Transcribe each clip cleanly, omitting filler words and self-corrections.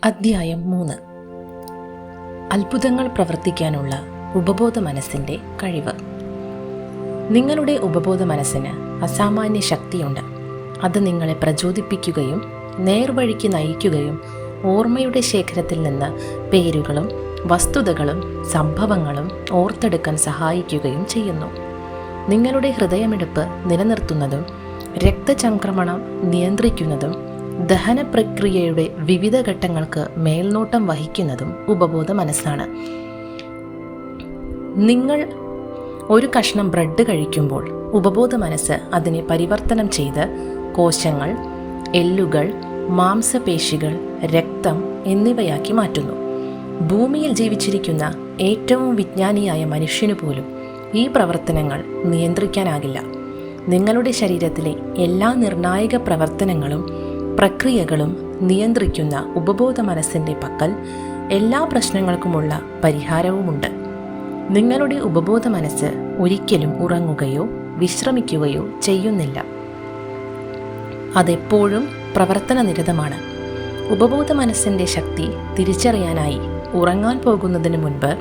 അധ്യായം 3. അത്ഭുതങ്ങൾ പ്രവർത്തിക്കാനുള്ള ഉപബോധ മനസ്സിൻ്റെ കഴിവ്. നിങ്ങളുടെ ഉപബോധ മനസ്സിന് അസാമാന്യ ശക്തിയുണ്ട്. അത് നിങ്ങളെ പ്രചോദിപ്പിക്കുകയും നേർവഴിക്ക് നയിക്കുകയും ഓർമ്മയുടെ ശേഖരത്തിൽ നിന്ന് പേരുകളും വസ്തുതകളും സംഭവങ്ങളും ഓർത്തെടുക്കാൻ സഹായിക്കുകയും ചെയ്യുന്നു. നിങ്ങളുടെ ഹൃദയമിടിപ്പ് നിലനിർത്തുന്നതും രക്തചംക്രമണം നിയന്ത്രിക്കുന്നതും ദഹന പ്രക്രിയയുടെ വിവിധ ഘട്ടങ്ങൾക്ക് മേൽനോട്ടം വഹിക്കുന്നതും ഉപബോധ മനസ്സാണ്. നിങ്ങൾ ഒരു കഷ്ണം ബ്രെഡ് കഴിക്കുമ്പോൾ ഉപബോധ മനസ്സ് അതിനെ പരിവർത്തനം ചെയ്ത് കോശങ്ങൾ, എല്ലുകൾ, മാംസപേശികൾ, രക്തം എന്നിവയാക്കി മാറ്റുന്നു. ഭൂമിയിൽ ജീവിച്ചിരിക്കുന്ന ഏറ്റവും വിജ്ഞാനിയായ മനുഷ്യനു പോലും ഈ പ്രവർത്തനങ്ങൾ നിയന്ത്രിക്കാനാകില്ല. നിങ്ങളുടെ ശരീരത്തിലെ എല്ലാ നിർണായക പ്രവർത്തനങ്ങളും പ്രക്രിയകളും നിയന്ത്രിക്കുന്ന ഉപബോധ മനസ്സിൻ്റെ പക്കൽ എല്ലാ പ്രശ്നങ്ങൾക്കുമുള്ള പരിഹാരവുമുണ്ട്. നിങ്ങളുടെ ഉപബോധ മനസ്സ് ഒരിക്കലും ഉറങ്ങുകയോ വിശ്രമിക്കുകയോ ചെയ്യുന്നില്ല. അതെപ്പോഴും പ്രവർത്തനനിരതമാണ്. ഉപബോധ മനസ്സിൻ്റെ ശക്തി തിരിച്ചറിയാനായി ഉറങ്ങാൻ പോകുന്നതിന് മുൻപ്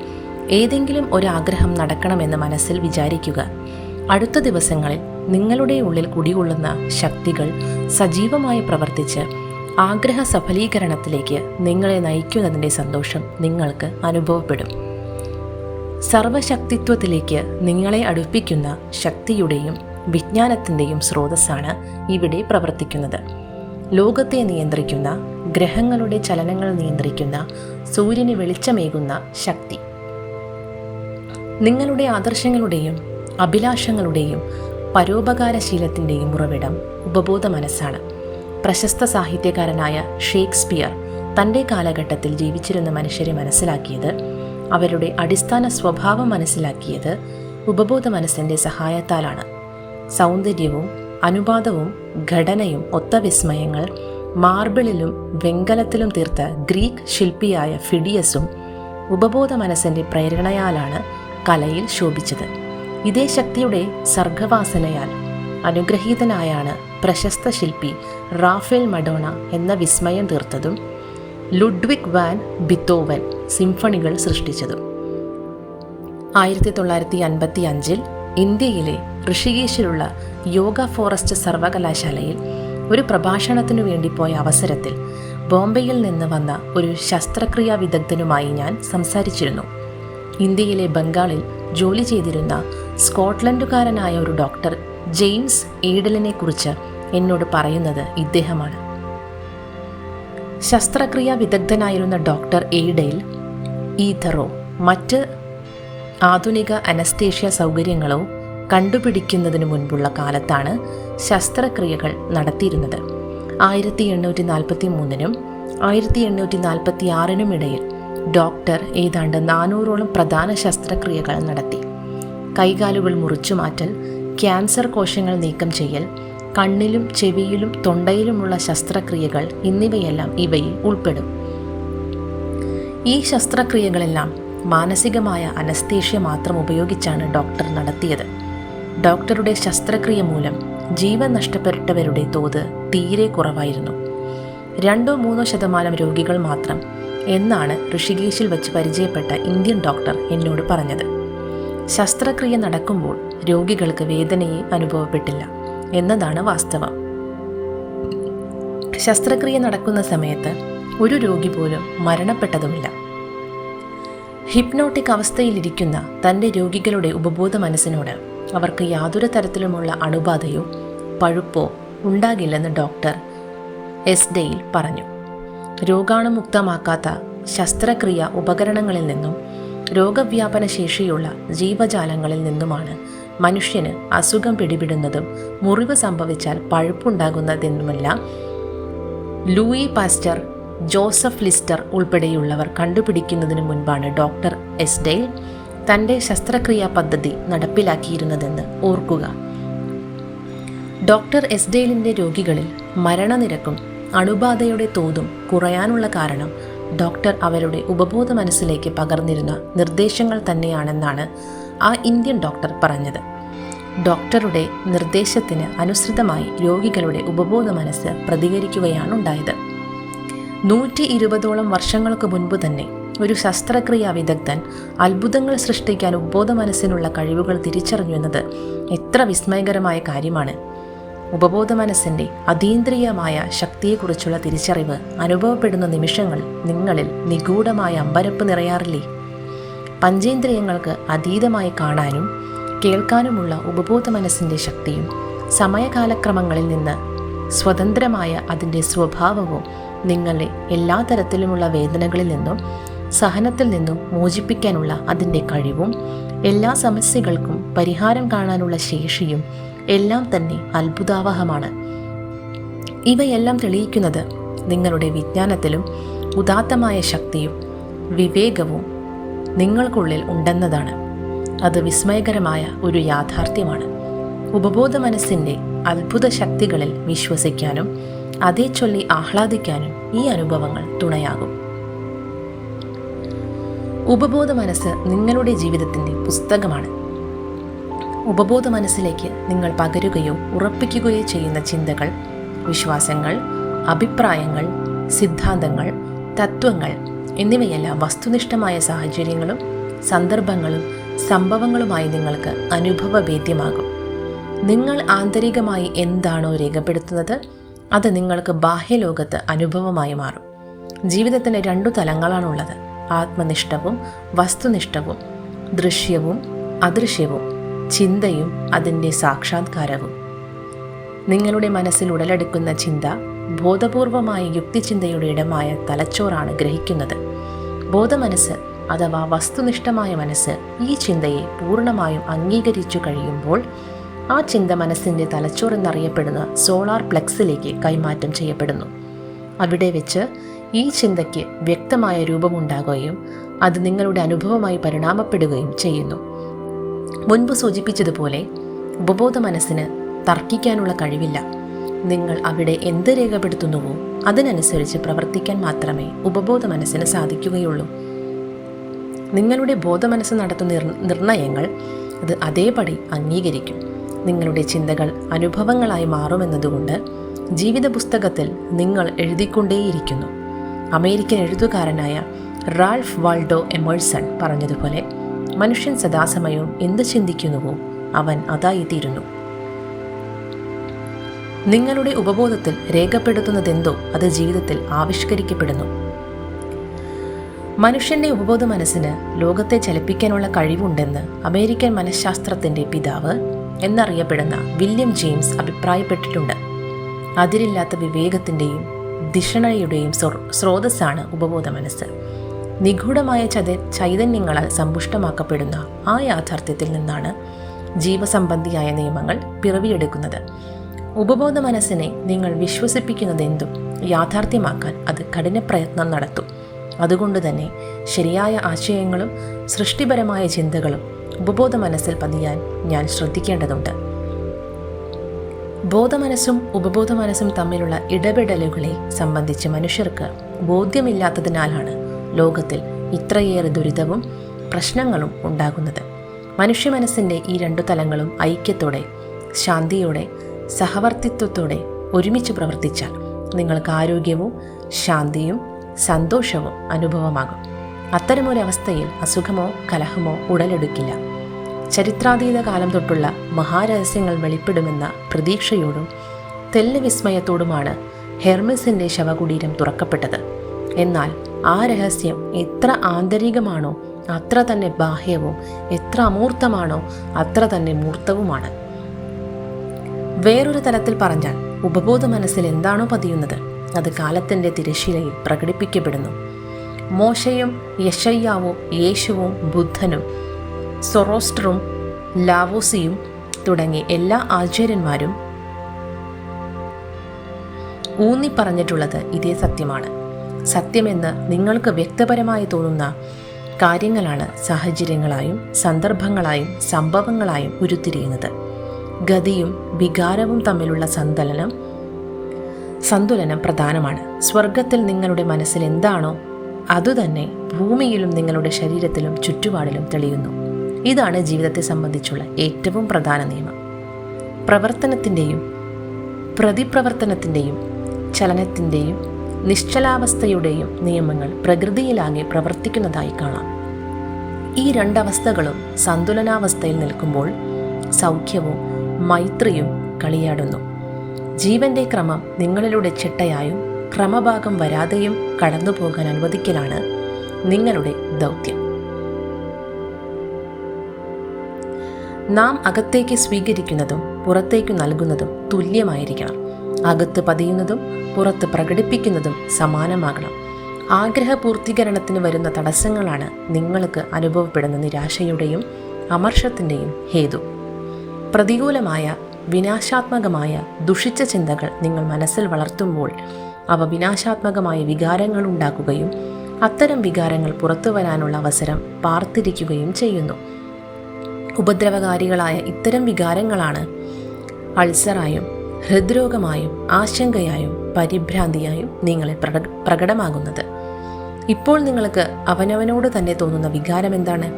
ഏതെങ്കിലും ഒരാഗ്രഹം നടക്കണമെന്ന് മനസ്സിൽ വിചാരിക്കുക. അടുത്ത ദിവസങ്ങളിൽ നിങ്ങളുടെ ഉള്ളിൽ കുടികൊള്ളുന്ന ശക്തികൾ സജീവമായി പ്രവർത്തിച്ച് ആഗ്രഹ സഫലീകരണത്തിലേക്ക് നിങ്ങളെ നയിക്കുന്നതിൻ്റെ സന്തോഷം നിങ്ങൾക്ക് അനുഭവപ്പെടും. സർവശക്തിത്വത്തിലേക്ക് നിങ്ങളെ അടുപ്പിക്കുന്ന ശക്തിയുടെയും വിജ്ഞാനത്തിൻ്റെയും സ്രോതസ്സാണ് ഇവിടെ പ്രവർത്തിക്കുന്നത്. ലോകത്തെ നിയന്ത്രിക്കുന്ന, ഗ്രഹങ്ങളുടെ ചലനങ്ങൾ നിയന്ത്രിക്കുന്ന, സൂര്യന് വെളിച്ചമേകുന്ന ശക്തി. നിങ്ങളുടെ ആദർശങ്ങളുടെയും അഭിലാഷങ്ങളുടെയും പരോപകാരശീലത്തിൻ്റെയും ഉറവിടം ഉപബോധ മനസ്സാണ്. പ്രശസ്ത സാഹിത്യകാരനായ ഷേക്സ്പിയർ തൻ്റെ കാലഘട്ടത്തിൽ ജീവിച്ചിരുന്ന മനുഷ്യരെ മനസ്സിലാക്കിയത്, അവരുടെ അടിസ്ഥാന സ്വഭാവം മനസ്സിലാക്കിയത് ഉപബോധ മനസ്സിൻ്റെ സഹായത്താലാണ്. സൗന്ദര്യവും അനുപാതവും ഘടനയും ഒത്ത വിസ്മയങ്ങൾ മാർബിളിലും വെങ്കലത്തിലും തീർത്ത ഗ്രീക്ക് ശില്പിയായ ഫിഡിയസും ഉപബോധ മനസ്സിൻ്റെ പ്രേരണയാലാണ് കലയിൽ ശോഭിച്ചത്. ഇതേ ശക്തിയുടെ സർഗവാസനയാൽ അനുഗ്രഹീതനായാണ് പ്രശസ്ത ശില്പി റാഫേൽ മഡോണ എന്ന വിസ്മയം തീർത്തതും ലുഡ്വിഗ് വാൻ ബിത്തോവൻ സിംഫണികൾ സൃഷ്ടിച്ചതും. 1955 ഇന്ത്യയിലെ ഋഷികേശിലുള്ള യോഗ ഫോറസ്റ്റ് സർവകലാശാലയിൽ ഒരു പ്രഭാഷണത്തിനു വേണ്ടി പോയ അവസരത്തിൽ ബോംബെയിൽ നിന്ന് വന്ന ഒരു ശസ്ത്രക്രിയാ വിദഗ്ധനുമായി ഞാൻ സംസാരിച്ചിരുന്നു. ഇന്ത്യയിലെ ബംഗാളിൽ ജോലി ചെയ്തിരുന്ന സ്കോട്ട്ലൻഡുകാരനായ ഒരു ഡോക്ടർ ജെയിംസ് ഈഡലിനെ കുറിച്ച് എന്നോട് പറയുന്നത് ഇദ്ദേഹമാണ്. ശസ്ത്രക്രിയാ വിദഗ്ധനായിരുന്ന ഡോക്ടർ ഈഡൽ ഈഥറോ മറ്റ് ആധുനിക അനസ്തേഷ്യ സൗകര്യങ്ങളോ കണ്ടുപിടിക്കുന്നതിന് മുൻപുള്ള കാലത്താണ് ശസ്ത്രക്രിയകൾ നടത്തിയിരുന്നത്. 1843 1846 ഇടയിൽ ഡോക്ടർ ഏതാണ്ട് 400ഓളം പ്രധാന ശസ്ത്രക്രിയകൾ നടത്തി. കൈകാലുകൾ മുറിച്ചുമാറ്റൽ, ക്യാൻസർ കോശങ്ങൾ നീക്കം ചെയ്യൽ, കണ്ണിലും ചെവിയിലും തൊണ്ടയിലുമുള്ള ശസ്ത്രക്രിയകൾ എന്നിവയെല്ലാം ഇവയിൽ ഉൾപ്പെടും. ഈ ശസ്ത്രക്രിയകളെല്ലാം മാനസികമായ അനസ്തേഷ്യ മാത്രം ഉപയോഗിച്ചാണ് ഡോക്ടർ നടത്തിയത്. ഡോക്ടറുടെ ശസ്ത്രക്രിയ മൂലം ജീവൻ നഷ്ടപ്പെട്ടവരുടെ തോത് തീരെ കുറവായിരുന്നു. 2-3% രോഗികൾ മാത്രം എന്നാണ് ഋഷികേശിൽ വെച്ച് പരിചയപ്പെട്ട ഇന്ത്യൻ ഡോക്ടർ എന്നോട് പറഞ്ഞത്. ശസ്ത്രക്രിയ നടക്കുമ്പോൾ രോഗികൾക്ക് വേദനയെ അനുഭവപ്പെട്ടില്ല എന്നതാണ് വാസ്തവം. ശസ്ത്രക്രിയ നടക്കുന്ന സമയത്ത് ഒരു രോഗി പോലും മരണപ്പെട്ടതുമില്ല. ഹിപ്നോട്ടിക് അവസ്ഥയിലിരിക്കുന്ന തൻ്റെ രോഗികളുടെ ഉപബോധ മനസ്സിനോട് അവർക്ക് യാതൊരു തരത്തിലുമുള്ള അണുബാധയോ പഴുപ്പോ ഉണ്ടാകില്ലെന്ന് ഡോക്ടർ എസ്ഡെയിൽ പറഞ്ഞു. രോഗാണുമുക്തമാക്കാത്ത ശസ്ത്രക്രിയ ഉപകരണങ്ങളിൽ നിന്നും രോഗവ്യാപന ശേഷിയുള്ള ജീവജാലങ്ങളിൽ നിന്നുമാണ് മനുഷ്യന് അസുഖം പിടിപെടുന്നതും മുറിവ് സംഭവിച്ചാൽ പഴുപ്പുണ്ടാകുന്നതെന്നുമെല്ലാം ലൂയി പാസ്റ്റർ, ജോസഫ് ലിസ്റ്റർ ഉൾപ്പെടെയുള്ളവർ കണ്ടുപിടിക്കുന്നതിന് മുൻപാണ് ഡോക്ടർ എസ്ഡെയിൽ തൻ്റെ ശസ്ത്രക്രിയാ പദ്ധതി നടപ്പിലാക്കിയിരുന്നതെന്ന് ഓർക്കുക. ഡോക്ടർ എസ്ഡെയിലിൻ്റെ രോഗികളിൽ മരണനിരക്കും അണുബാധയുടെ തോതും കുറയാനുള്ള കാരണം ഡോക്ടർ അവരുടെ ഉപബോധ മനസ്സിലേക്ക് പകർന്നിരുന്ന നിർദ്ദേശങ്ങൾ തന്നെയാണെന്നാണ് ആ ഇന്ത്യൻ ഡോക്ടർ പറഞ്ഞത്. ഡോക്ടറുടെ നിർദ്ദേശത്തിന് അനുസൃതമായി രോഗികളുടെ ഉപബോധ മനസ്സ് പ്രതികരിക്കുകയാണുണ്ടായത്. 120ഓളം വർഷങ്ങൾക്ക് മുൻപ് തന്നെ ഒരു ശസ്ത്രക്രിയാ വിദഗ്ധൻ അത്ഭുതങ്ങൾ സൃഷ്ടിക്കാൻ ഉപബോധ മനസ്സിനുള്ള കഴിവുകൾ തിരിച്ചറിഞ്ഞു എന്നത് എത്ര വിസ്മയകരമായ കാര്യമാണ്. ഉപബോധ മനസ്സിൻ്റെ അതീന്ദ്രിയമായ ശക്തിയെക്കുറിച്ചുള്ള തിരിച്ചറിവ് അനുഭവപ്പെടുന്ന നിമിഷങ്ങൾ നിങ്ങളിൽ നിഗൂഢമായ അമ്പരപ്പ് നിറയാറില്ലേ? പഞ്ചേന്ദ്രിയങ്ങൾക്ക് അതീതമായി കാണാനും കേൾക്കാനുമുള്ള ഉപബോധ മനസ്സിൻ്റെ ശക്തിയും സമയകാലക്രമങ്ങളിൽ നിന്ന് സ്വതന്ത്രമായ അതിൻ്റെ സ്വഭാവവും നിങ്ങളെ എല്ലാ തരത്തിലുമുള്ള വേദനകളിൽ നിന്നും സഹനത്തിൽ നിന്നും മോചിപ്പിക്കാനുള്ള അതിൻ്റെ കഴിവും എല്ലാ സമസ്യകൾക്കും പരിഹാരം കാണാനുള്ള ശേഷിയും എല്ലാം തന്നെ അത്ഭുതാവഹമാണ്. ഇവയെല്ലാം തെളിയിക്കുന്നത് നിങ്ങളുടെ വിജ്ഞാനത്തിലും ഉദാത്തമായ ശക്തിയും വിവേകവും നിങ്ങൾക്കുള്ളിൽ ഉണ്ടെന്നതാണ്. അത് വിസ്മയകരമായ ഒരു യാഥാർത്ഥ്യമാണ്. ഉപബോധ മനസ്സിൻ്റെ അത്ഭുത ശക്തികളിൽ വിശ്വസിക്കാനും അതേ ചൊല്ലി ആഹ്ലാദിക്കാനും ഈ അനുഭവങ്ങൾ തുണയാകും. ഉപബോധ മനസ്സ് നിങ്ങളുടെ ജീവിതത്തിൻ്റെ പുസ്തകമാണ്. ഉപബോധ മനസ്സിലേക്ക് നിങ്ങൾ പകരുകയോ ഉറപ്പിക്കുകയോ ചെയ്യുന്ന ചിന്തകൾ, വിശ്വാസങ്ങൾ, അഭിപ്രായങ്ങൾ, സിദ്ധാന്തങ്ങൾ, തത്വങ്ങൾ എന്നിവയെല്ലാം വസ്തുനിഷ്ഠമായ സാഹചര്യങ്ങളും സന്ദർഭങ്ങളും സംഭവങ്ങളുമായി നിങ്ങൾക്ക് അനുഭവവേദ്യമാകും. നിങ്ങൾ ആന്തരികമായി എന്താണോ രേഖപ്പെടുത്തുന്നത് അത് നിങ്ങൾക്ക് ബാഹ്യലോകത്ത് അനുഭവമായി മാറും. ജീവിതത്തിന് 2 തലങ്ങളാണുള്ളത്: ആത്മനിഷ്ഠവും വസ്തുനിഷ്ഠവും, ദൃശ്യവും അദൃശ്യവും, ചിന്തയും അതിൻ്റെ സാക്ഷാത്കാരവും. നിങ്ങളുടെ മനസ്സിൽ ഉടലെടുക്കുന്ന ചിന്ത ബോധപൂർവമായ യുക്തിചിന്തയുടെ ഇടമായ തലച്ചോറാണ് ഗ്രഹിക്കുന്നത്. ബോധമനസ്സ് അഥവാ വസ്തുനിഷ്ഠമായ മനസ്സ് ഈ ചിന്തയെ പൂർണ്ണമായും അംഗീകരിച്ചു കഴിയുമ്പോൾ ആ ചിന്ത മനസ്സിൻ്റെ തലച്ചോർ എന്നറിയപ്പെടുന്ന സോളാർ പ്ലെക്സിലേക്ക് കൈമാറ്റം ചെയ്യപ്പെടുന്നു. അവിടെ വെച്ച് ഈ ചിന്തയ്ക്ക് വ്യക്തമായ രൂപമുണ്ടാകുകയും അത് നിങ്ങളുടെ അനുഭവമായി പരിണാമപ്പെടുകയും ചെയ്യുന്നു. മുൻപ് സൂചിപ്പിച്ചതുപോലെ ഉപബോധ മനസ്സിന് തർക്കിക്കാനുള്ള കഴിവില്ല. നിങ്ങൾ അവിടെ എന്ത് രേഖപ്പെടുത്തുന്നുവോ അതിനനുസരിച്ച് പ്രവർത്തിക്കാൻ മാത്രമേ ഉപബോധ മനസ്സിന് സാധിക്കുകയുള്ളൂ. നിങ്ങളുടെ ബോധമനസ്സ് നടത്തുന്ന നിർണയങ്ങൾ അത് അതേപടി അംഗീകരിക്കും. നിങ്ങളുടെ ചിന്തകൾ അനുഭവങ്ങളായി മാറുമെന്നതുകൊണ്ട് ജീവിത പുസ്തകത്തിൽ നിങ്ങൾ എഴുതിക്കൊണ്ടേയിരിക്കുന്നു. അമേരിക്കൻ എഴുത്തുകാരനായ റാൽഫ് വാൾഡോ എമേഴ്സൺ പറഞ്ഞതുപോലെ, മനുഷ്യൻ സദാസമയവും എന്ത് ചിന്തിക്കുന്നുവോ അവൻ അതായിത്തീരുന്നു. നിങ്ങളുടെ ഉപബോധത്തിൽ രേഖപ്പെടുത്തുന്നതെന്തോ അത് ജീവിതത്തിൽ ആവിഷ്കരിക്കപ്പെടുന്നു. മനുഷ്യന്റെ ഉപബോധ മനസ്സിന് ലോകത്തെ ചലിപ്പിക്കാനുള്ള കഴിവുണ്ടെന്ന് അമേരിക്കൻ മനഃശാസ്ത്രത്തിന്റെ പിതാവ് എന്നറിയപ്പെടുന്ന വില്യം ജെയിംസ് അഭിപ്രായപ്പെട്ടിട്ടുണ്ട്. അതിരില്ലാത്ത വിവേകത്തിൻ്റെയും ധിഷണയുടെയും സ്രോതസ്സാണ് ഉപബോധ മനസ്സ്. നിഗൂഢമായ ചൈതന്യങ്ങളാൽ സമ്പുഷ്ടമാക്കപ്പെടുന്ന ആ യാഥാർത്ഥ്യത്തിൽ നിന്നാണ് ജീവസംബന്ധിയായ നിയമങ്ങൾ പിറവിയെടുക്കുന്നത്. ഉപബോധ മനസ്സിനെ നിങ്ങൾ വിശ്വസിപ്പിക്കുന്നതെന്തും യാഥാർത്ഥ്യമാക്കാൻ അത് കഠിന പ്രയത്നം നടത്തും. അതുകൊണ്ട് തന്നെ ശരിയായ ആശയങ്ങളും സൃഷ്ടിപരമായ ചിന്തകളും ഉപബോധ മനസ്സിൽ പതിയാൻ ഞാൻ ശ്രദ്ധിക്കേണ്ടതുണ്ട്. ബോധമനസ്സും ഉപബോധ മനസ്സും തമ്മിലുള്ള ഇടപെടലുകളെ സംബന്ധിച്ച് മനുഷ്യർക്ക് ബോധ്യമില്ലാത്തതിനാലാണ് ലോകത്തിൽ ഇത്രയേറെ ദുരിതവും പ്രശ്നങ്ങളും ഉണ്ടാകുന്നത്. മനുഷ്യ മനസ്സിൻ്റെ ഈ 2 തലങ്ങളും ഐക്യത്തോടെ, ശാന്തിയോടെ, സഹവർത്തിത്വത്തോടെ ഒരുമിച്ച് പ്രവർത്തിച്ചാൽ നിങ്ങൾക്ക് ആരോഗ്യവും ശാന്തിയും സന്തോഷവും അനുഭവമാകും. അത്തരമൊരവസ്ഥയിൽ അസുഖമോ കലഹമോ ഉടലെടുക്കില്ല. ചരിത്രാതീത കാലം തൊട്ടുള്ള മഹാരഹസ്യങ്ങൾ വെളിപ്പെടുമെന്ന പ്രതീക്ഷയോടും തെല്ല് വിസ്മയത്തോടുമാണ് ഹെർമെസിൻ്റെ ശവകുടീരം തുറക്കപ്പെട്ടത്. എന്നാൽ ആ രഹസ്യം എത്ര ആന്തരികമാണോ അത്ര തന്നെ ബാഹ്യവും, എത്ര അമൂർത്തമാണോ അത്ര തന്നെ മൂർത്തവുമാണ്. വേറൊരു തലത്തിൽ പറഞ്ഞാൽ ഉപബോധ മനസ്സിൽ എന്താണോ പതിയുന്നത് അത് കാലത്തിൻ്റെ തിരശ്ശീലയിൽ പ്രകടിപ്പിക്കപ്പെടുന്നു. മോശയും യെശയ്യാവും യേശുവും ബുദ്ധനും സൊറോസ്റ്ററും ലാവോസിയും തുടങ്ങി എല്ലാ ആചാര്യന്മാരും ഊന്നിപ്പറഞ്ഞിട്ടുള്ളത് ഇതേ സത്യമാണ്. സത്യമെന്ന് നിങ്ങൾക്ക് വ്യക്തപരമായി തോന്നുന്ന കാര്യങ്ങളാണ് സാഹചര്യങ്ങളായും സന്ദർഭങ്ങളായും സംഭവങ്ങളായും ഉരുത്തിരിയുന്നത്. ഗതിയും വികാരവും തമ്മിലുള്ള സന്തുലനം പ്രധാനമാണ്. സ്വർഗത്തിൽ നിങ്ങളുടെ മനസ്സിൽ എന്താണോ അതുതന്നെ ഭൂമിയിലും നിങ്ങളുടെ ശരീരത്തിലും ചുറ്റുപാടിലും തെളിയുന്നു. ഇതാണ് ജീവിതത്തെ സംബന്ധിച്ചുള്ള ഏറ്റവും പ്രധാന നിയമം. പ്രവർത്തനത്തിൻ്റെയും പ്രതിപ്രവർത്തനത്തിൻ്റെയും ചലനത്തിൻ്റെയും നിശ്ചലാവസ്ഥയുടെയും നിയമങ്ങൾ പ്രകൃതിയിലാകെ പ്രവർത്തിക്കുന്നതായി കാണാം. ഈ രണ്ടവസ്ഥകളും സന്തുലനാവസ്ഥയിൽ നിൽക്കുമ്പോൾ സൗഖ്യവും മൈത്രിയും കളിയാടുന്നു. ജീവന്റെ ക്രമം നിങ്ങളിലൂടെ ചിട്ടയായും ക്രമഭാഗം വരാതെയും കടന്നു പോകാൻ അനുവദിക്കലാണ് നിങ്ങളുടെ ദൗത്യം. നാം അകത്തേക്ക് സ്വീകരിക്കുന്നതും പുറത്തേക്ക് നൽകുന്നതും തുല്യമായിരിക്കണം. അകത്ത് പതിയുന്നതും പുറത്ത് പ്രകടിപ്പിക്കുന്നതും സമാനമാകണം. ആഗ്രഹപൂർത്തീകരണത്തിന് വരുന്ന തടസ്സങ്ങളാണ് നിങ്ങൾക്ക് അനുഭവപ്പെടുന്ന നിരാശയുടെയും അമർഷത്തിൻ്റെയും ഹേതു. പ്രതികൂലമായ വിനാശാത്മകമായ ദുഷിച്ച ചിന്തകൾ നിങ്ങൾ മനസ്സിൽ വളർത്തുമ്പോൾ അവ വിനാശാത്മകമായ വികാരങ്ങൾ ഉണ്ടാക്കുകയും അത്തരം വികാരങ്ങൾ പുറത്തു വരാനുള്ള അവസരം പാർത്തിരിക്കുകയും ചെയ്യുന്നു. ഉപദ്രവകാരികളായ ഇത്തരം വികാരങ്ങളാണ് അൾസറായും ഹൃദ്രോഗമായും ആശങ്കയായും പരിഭ്രാന്തിയായും നിങ്ങളിൽ പ്രകടമാകുന്നത്. ഇപ്പോൾ നിങ്ങൾക്ക് അവനവനോട് തന്നെ തോന്നുന്ന വികാരം എന്താണ്?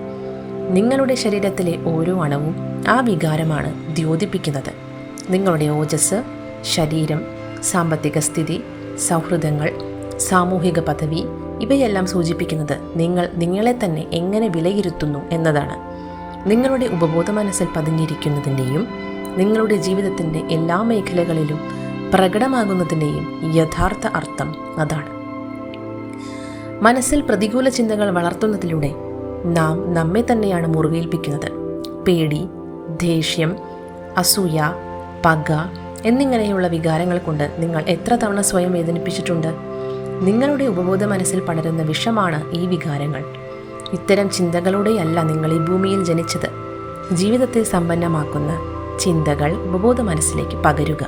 നിങ്ങളുടെ ശരീരത്തിലെ ഓരോ അണുവും ആ വികാരമാണ് ദ്യോതിപ്പിക്കുന്നത്. നിങ്ങളുടെ ഓജസ്, ശരീരം, സാമ്പത്തിക സ്ഥിതി, സൗഹൃദങ്ങൾ, സാമൂഹിക പദവി ഇവയെല്ലാം സൂചിപ്പിക്കുന്നത് നിങ്ങൾ നിങ്ങളെ തന്നെ എങ്ങനെ വിലയിരുത്തുന്നു എന്നതാണ്. നിങ്ങളുടെ ഉപബോധ മനസ്സിൽ പതിഞ്ഞിരിക്കുന്നതിൻ്റെയും നിങ്ങളുടെ ജീവിതത്തിൻ്റെ എല്ലാ മേഖലകളിലും പ്രകടമാകുന്നതിൻ്റെയും യഥാർത്ഥ അർത്ഥം അതാണ്. മനസ്സിൽ പ്രതികൂല ചിന്തകൾ വളർത്തുന്നതിലൂടെ നാം നമ്മെ തന്നെയാണ് മുറിവേൽപ്പിക്കുന്നത്. പേടി, ദേഷ്യം, അസൂയ, പക എന്നിങ്ങനെയുള്ള വികാരങ്ങൾ കൊണ്ട് നിങ്ങൾ എത്ര തവണ സ്വയം വേദനിപ്പിച്ചിട്ടുണ്ട്? നിങ്ങളുടെ ഉപബോധ മനസ്സിൽ പടരുന്ന വിഷമാണ് ഈ വികാരങ്ങൾ. ഇത്തരം ചിന്തകളോടെയല്ല നിങ്ങൾ ഈ ഭൂമിയിൽ ജനിച്ചത്. ജീവിതത്തെ സമ്പന്നമാക്കുന്ന ചിന്തകൾ ഉപബോധ മനസ്സിലേക്ക് പകരുക.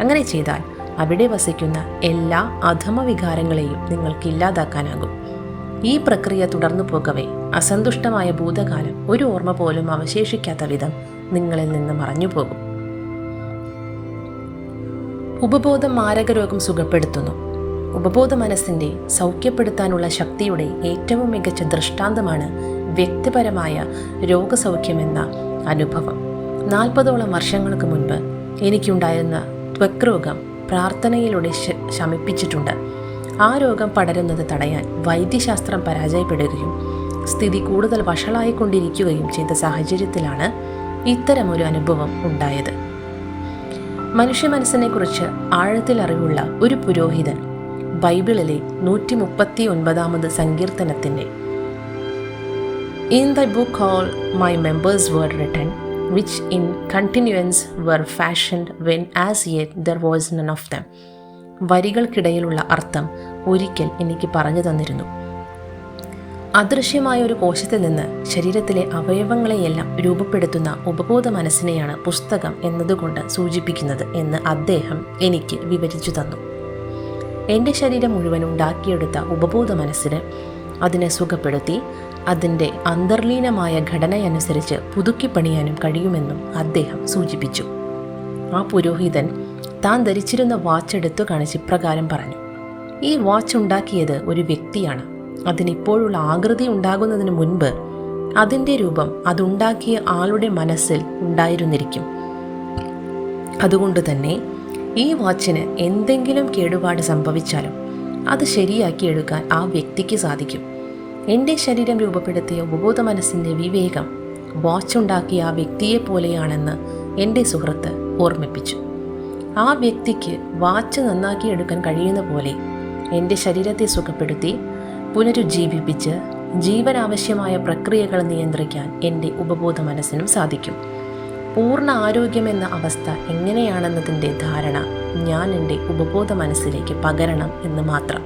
അങ്ങനെ ചെയ്താൽ അവിടെ വസിക്കുന്ന എല്ലാ അധമ വികാരങ്ങളെയും നിങ്ങൾക്ക് ഇല്ലാതാക്കാനാകും. ഈ പ്രക്രിയ തുടർന്നു പോകവേ അസന്തുഷ്ടമായ ഭൂതകാലം ഒരു ഓർമ്മ പോലും അവശേഷിക്കാത്ത വിധം നിങ്ങളിൽ നിന്ന് മറഞ്ഞു പോകും. ഉപബോധം മാരകരോഗം സുഖപ്പെടുത്തുന്നു. ഉപബോധ മനസ്സിൻ്റെ സൗഖ്യപ്പെടുത്താനുള്ള ശക്തിയുടെ ഏറ്റവും മികച്ച ദൃഷ്ടാന്തമാണ് വ്യക്തിപരമായ രോഗസൗഖ്യമെന്ന അനുഭവം. 40ഓളം വർഷങ്ങൾക്ക് മുൻപ് എനിക്കുണ്ടായിരുന്ന ത്വക്ക് രോഗം പ്രാർത്ഥനയിലൂടെ ശമിപ്പിച്ചിട്ടുണ്ട്. ആ രോഗം പടരുന്നത് തടയാൻ വൈദ്യശാസ്ത്രം പരാജയപ്പെടുകയും സ്ഥിതി കൂടുതൽ വഷളായിക്കൊണ്ടിരിക്കുകയും ചെയ്ത സാഹചര്യത്തിലാണ് ഇത്തരമൊരു അനുഭവം ഉണ്ടായത്. മനുഷ്യ മനസ്സിനെക്കുറിച്ച് ആഴത്തിൽ അറിവുള്ള ഒരു പുരോഹിതൻ ബൈബിളിലെ 139 സങ്കീർത്തനത്തിൻ്റെ "In thy book all my members were written, which in continuance were fashioned when as yet there was none of them" വരികൾക്കിടയിലുള്ള അർത്ഥം ഒരിക്കൽ എനിക്ക് പറഞ്ഞു തന്നിരുന്നു. അദൃശ്യമായ ഒരു കോശത്തിൽ നിന്ന് ശരീരത്തിലെ അവയവങ്ങളെയെല്ലാം രൂപപ്പെടുത്തുന്ന ഉപബോധ മനസ്സിനെയാണ് പുസ്തകം എന്നതുകൊണ്ട് സൂചിപ്പിക്കുന്നത് എന്ന് അദ്ദേഹം എനിക്ക് വിവരിച്ചു തന്നു. എൻ്റെ ശരീരം മുഴുവൻ ഉണ്ടാക്കിയെടുത്ത ഉപബോധ മനസ്സിന് അതിനെ സുഖപ്പെടുത്തി അതിൻ്റെ അന്തർലീനമായ ഘടനയനുസരിച്ച് പുതുക്കിപ്പണിയാനും കഴിയുമെന്നും അദ്ദേഹം സൂചിപ്പിച്ചു. ആ പുരോഹിതൻ താൻ ധരിച്ചിരുന്ന വാച്ച് എടുത്തു കാണിച്ച് ഇപ്രകാരം പറഞ്ഞു: "ഈ വാച്ച് ഉണ്ടാക്കിയത് ഒരു വ്യക്തിയാണ്. അതിനിപ്പോഴുള്ള ആകൃതി ഉണ്ടാകുന്നതിന് മുൻപ് അതിൻ്റെ രൂപം അതുണ്ടാക്കിയ ആളുടെ മനസ്സിൽ ഉണ്ടായിരുന്നിരിക്കും. അതുകൊണ്ട് തന്നെ ഈ വാച്ചിന് എന്തെങ്കിലും കേടുപാട് സംഭവിച്ചാലും അത് ശരിയാക്കിയെടുക്കാൻ ആ വ്യക്തിക്ക് സാധിക്കും. എൻ്റെ ശരീരം രൂപപ്പെടുത്തിയ ഉപബോധ മനസ്സിൻ്റെ വിവേകം വാച്ച് ഉണ്ടാക്കിയ ആ വ്യക്തിയെ പോലെയാണെന്ന് എൻ്റെ സുഹൃത്ത് ഓർമ്മിപ്പിച്ചു. ആ വ്യക്തിക്ക് വാച്ച് നന്നാക്കിയെടുക്കാൻ കഴിയുന്ന പോലെ എൻ്റെ ശരീരത്തെ സുഖപ്പെടുത്തി പുനരുജ്ജീവിപ്പിച്ച് ജീവനാവശ്യമായ പ്രക്രിയകൾ നിയന്ത്രിക്കാൻ എൻ്റെ ഉപബോധ മനസ്സിനും സാധിക്കും. പൂർണ്ണ ആരോഗ്യമെന്ന അവസ്ഥ എങ്ങനെയാണെന്നതിൻ്റെ ധാരണ ഞാൻ എൻ്റെ ഉപബോധ മനസ്സിലേക്ക് പകരണം എന്ന് മാത്രം.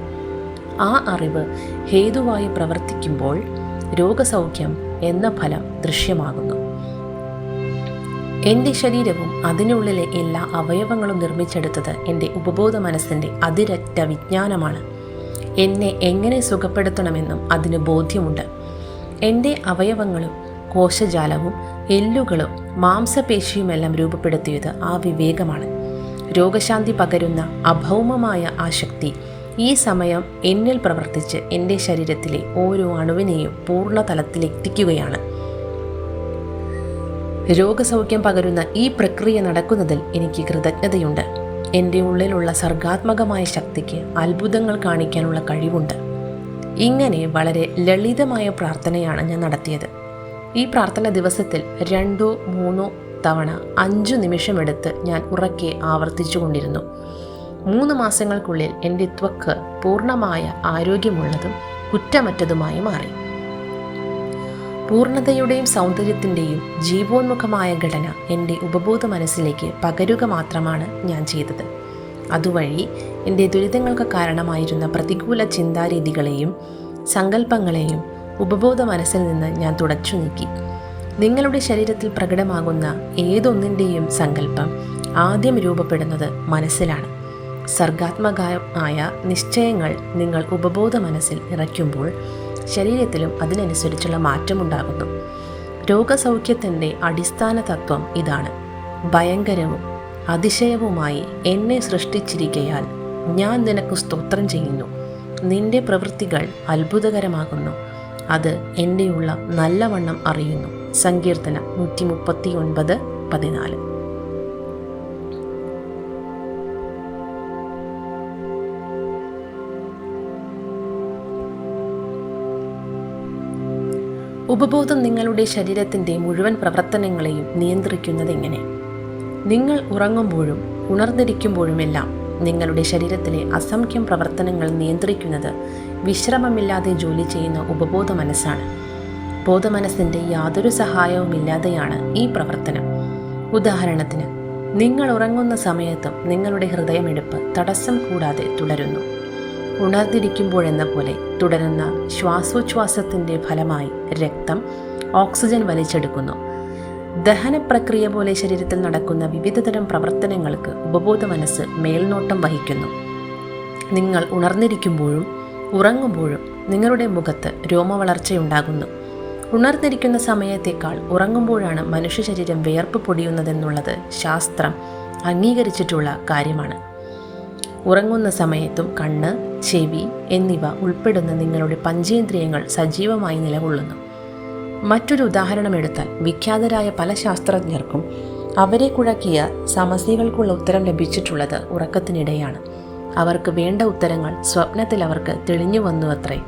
ആ അറിവ് ഹേതുവായി പ്രവർത്തിക്കുമ്പോൾ രോഗസൗഖ്യം എന്ന ഫലം ദൃശ്യമാകുന്നു. എൻ്റെ ശരീരവും അതിനുള്ളിലെ എല്ലാ അവയവങ്ങളും നിർമ്മിച്ചെടുത്തത് എൻ്റെ ഉപബോധ മനസ്സിൻ്റെ അതിരറ്റ വിജ്ഞാനമാണ്. എന്നെ എങ്ങനെ സുഖപ്പെടുത്തണമെന്നും അതിന് ബോധ്യമുണ്ട്. എൻ്റെ അവയവങ്ങളും കോശജാലവും എല്ലുകളും മാംസപേശിയുമെല്ലാം രൂപപ്പെടുത്തിയത് ആ വിവേകമാണ്. രോഗശാന്തി പകരുന്ന അഭൗമമായ ആ ശക്തി ഈ സമയം എന്നിൽ പ്രവർത്തിച്ച് എൻ്റെ ശരീരത്തിലെ ഓരോ അണുവിനെയും പൂർണ്ണതലത്തിലെത്തിക്കുകയാണ്. രോഗസൗഖ്യം പകരുന്ന ഈ പ്രക്രിയ നടക്കുന്നതിൽ എനിക്ക് കൃതജ്ഞതയുണ്ട്. എൻ്റെ ഉള്ളിലുള്ള സർഗാത്മകമായ ശക്തിക്ക് അത്ഭുതങ്ങൾ കാണിക്കാനുള്ള കഴിവുണ്ട്. ഇങ്ങനെ വളരെ ലളിതമായ പ്രാർത്ഥനയാണ് ഞാൻ നടത്തിയത്. ഈ പ്രാർത്ഥന ദിവസത്തിൽ 2-3 തവണ 5 നിമിഷമെടുത്ത് ഞാൻ ഉറക്കെ ആവർത്തിച്ചു കൊണ്ടിരുന്നു. 3 മാസങ്ങൾക്കുള്ളിൽ എൻ്റെ ത്വക്ക് പൂർണ്ണമായ ആരോഗ്യമുള്ളതും കുറ്റമറ്റതുമായി മാറി. പൂർണ്ണതയുടെയും സൗന്ദര്യത്തിൻ്റെയും ജീവോന്മുഖമായ ഘടന എൻ്റെ ഉപബോധ മനസ്സിലേക്ക് പകരുക മാത്രമാണ് ഞാൻ ചെയ്തത്. അതുവഴി എൻ്റെ ദുരിതങ്ങൾക്ക് കാരണമായിരുന്ന പ്രതികൂല ചിന്താരീതികളെയും സങ്കല്പങ്ങളെയും ഉപബോധ മനസ്സിൽ നിന്ന് ഞാൻ തുടച്ചു നീക്കി. നിങ്ങളുടെ ശരീരത്തിൽ പ്രകടമാകുന്ന ഏതൊന്നിൻ്റെയും സങ്കല്പം ആദ്യം രൂപപ്പെടുന്നത് മനസ്സിലാണ്. സർഗാത്മകമായ നിശ്ചയങ്ങൾ നിങ്ങൾ ഉപബോധ മനസ്സിൽ ഇറക്കുമ്പോൾ ശരീരത്തിലും അതിനനുസരിച്ചുള്ള മാറ്റമുണ്ടാകുന്നു. രോഗസൗഖ്യത്തിൻ്റെ അടിസ്ഥാന തത്വം ഇതാണ്. ഭയങ്കരവും അതിശയവുമായി എന്നെ സൃഷ്ടിച്ചിരിക്കയാൽ ഞാൻ നിനക്ക് സ്തോത്രം ചെയ്യുന്നു. നിന്റെ പ്രവൃത്തികൾ അത്ഭുതകരമാകുന്നു. അത് എൻ്റെയുള്ള നല്ലവണ്ണം അറിയുന്നു. സങ്കീർത്തനം 139:14. ഉപബോധം നിങ്ങളുടെ ശരീരത്തിൻ്റെ മുഴുവൻ പ്രവർത്തനങ്ങളെയും നിയന്ത്രിക്കുന്നതെങ്ങനെ? നിങ്ങൾ ഉറങ്ങുമ്പോഴും ഉണർന്നിരിക്കുമ്പോഴുമെല്ലാം നിങ്ങളുടെ ശരീരത്തിലെ അസംഖ്യം പ്രവർത്തനങ്ങൾ നിയന്ത്രിക്കുന്നത് വിശ്രമമില്ലാതെ ജോലി ചെയ്യുന്ന ഉപബോധ മനസ്സാണ്. ബോധമനസ്സിൻ്റെ യാതൊരു സഹായവുമില്ലാതെയാണ് ഈ പ്രവർത്തനം. ഉദാഹരണത്തിന്, നിങ്ങൾ ഉറങ്ങുന്ന സമയത്തും നിങ്ങളുടെ ഹൃദയമിടിപ്പ് തടസ്സം കൂടാതെ തുടരുന്നു. ഉണർന്നിരിക്കുമ്പോഴെന്ന പോലെ തുടരുന്ന ശ്വാസോച്ഛ്വാസത്തിൻ്റെ ഫലമായി രക്തം ഓക്സിജൻ വലിച്ചെടുക്കുന്നു. ദഹന പ്രക്രിയ പോലെ ശരീരത്തിൽ നടക്കുന്ന വിവിധതരം പ്രവർത്തനങ്ങൾക്ക് ഉപബോധ മനസ്സ് മേൽനോട്ടം വഹിക്കുന്നു. നിങ്ങൾ ഉണർന്നിരിക്കുമ്പോഴും ഉറങ്ങുമ്പോഴും നിങ്ങളുടെ മുഖത്ത് രോമവളർച്ചയുണ്ടാകുന്നു. ഉണർന്നിരിക്കുന്ന സമയത്തേക്കാൾ ഉറങ്ങുമ്പോഴാണ് മനുഷ്യ ശരീരം വിയർപ്പ് പൊടിയുന്നതെന്നുള്ളത് ശാസ്ത്രം അംഗീകരിച്ചിട്ടുള്ള കാര്യമാണ്. ഉറങ്ങുന്ന സമയത്തും കണ്ണ്, ചെവി എന്നിവ ഉൾപ്പെടുന്ന നിങ്ങളുടെ പഞ്ചേന്ദ്രിയങ്ങൾ സജീവമായി നിലകൊള്ളുന്നു. മറ്റൊരു ഉദാഹരണം എടുത്താൽ, വിഖ്യാതരായ പല ശാസ്ത്രജ്ഞർക്കും അവരെ കുഴക്കിയ സമസ്യകൾക്കുള്ള ഉത്തരം ലഭിച്ചിട്ടുള്ളത് ഉറക്കത്തിനിടെയാണ്. അവർക്ക് വേണ്ട ഉത്തരങ്ങൾ സ്വപ്നത്തിൽ അവർക്ക് തെളിഞ്ഞു വന്നു അത്രേ.